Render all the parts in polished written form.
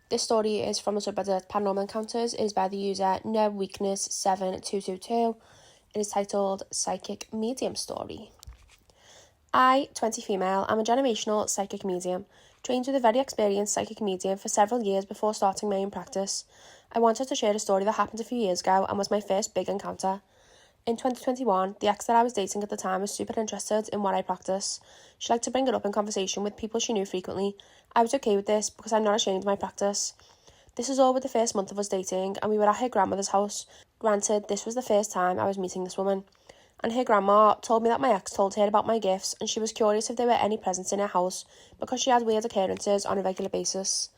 This story is from the subreddit Paranormal Encounters. It is by the user NoWeakness7222. It is titled Psychic Medium Story. I, 20 female, am a generational psychic medium, trained with a very experienced psychic medium for several years before starting my own practice. I wanted to share a story that happened a few years ago and was my first big encounter. In 2021, the ex that I was dating at the time was super interested in what I practice. She liked to bring it up in conversation with people she knew frequently. I was okay with this because I'm not ashamed of my practice. This was all with the first month of us dating, and we were at her grandmother's house. Granted, this was the first time I was meeting this woman. And her grandma told me that my ex told her about my gifts, and she was curious if there were any presents in her house because she had weird occurrences on a regular basis.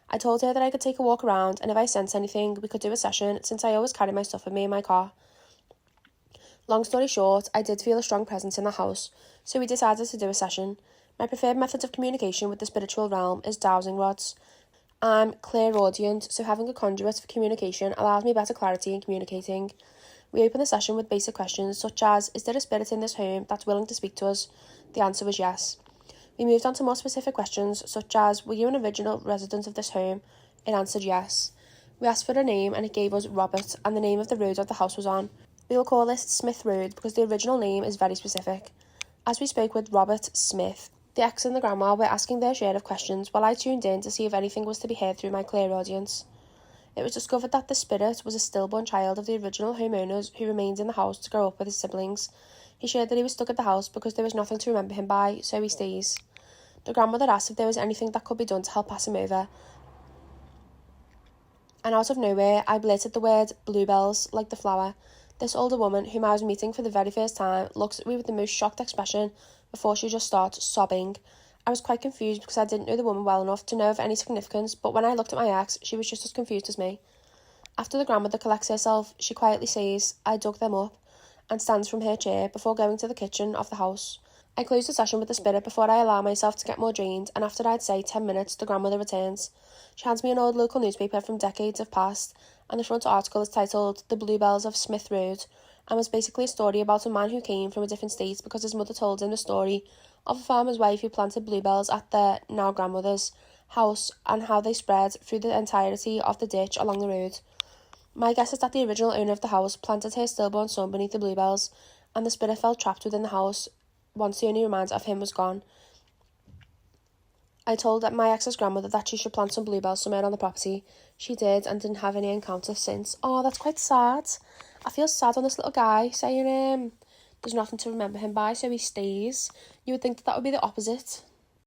I told her that I could take a walk around, and if I sensed anything, we could do a session since I always carry my stuff with me in my car. Long story short, I did feel a strong presence in the house, so we decided to do a session. My preferred method of communication with the spiritual realm is dowsing rods. I'm clairaudient, so having a conduit for communication allows me better clarity in communicating. We opened the session with basic questions such as, is there a spirit in this home that's willing to speak to us? The answer was yes. We moved on to more specific questions such as, were you an original resident of this home? It answered yes. We asked for a name and it gave us Robert, and the name of the road that the house was on. We will call this Smith Road because the original name is very specific. As we spoke with Robert Smith, the ex and the grandma were asking their share of questions while I tuned in to see if anything was to be heard through my clairaudience. It was discovered that the spirit was a stillborn child of the original homeowners who remained in the house to grow up with his siblings. He shared that he was stuck at the house because there was nothing to remember him by, so he stays. The grandmother asked if there was anything that could be done to help pass him over. And out of nowhere, I blurted the word bluebells, like the flower. This older woman, whom I was meeting for the very first time, looks at me with the most shocked expression before she just starts sobbing. I was quite confused because I didn't know the woman well enough to know of any significance, but when I looked at my ex, she was just as confused as me. After the grandmother collects herself, she quietly says, I dug them up, and stands from her chair before going to the kitchen of the house. I close the session with the spirit before I allow myself to get more drained, and after I'd say 10 minutes, the grandmother returns. She hands me an old local newspaper from decades of past, and the front article is titled The Bluebells of Smith Road, and was basically a story about a man who came from a different state because his mother told him the story of a farmer's wife who planted bluebells at their now grandmother's house and how they spread through the entirety of the ditch along the road. My guess is that the original owner of the house planted her stillborn son beneath the bluebells, and the spirit felt trapped within the house once the only reminder of him was gone. I told my ex's grandmother that she should plant some bluebells somewhere on the property. She did and didn't have any encounters since. Oh, that's quite sad. I feel sad on this little guy saying there's nothing to remember him by, so he stays. You would think that would be the opposite.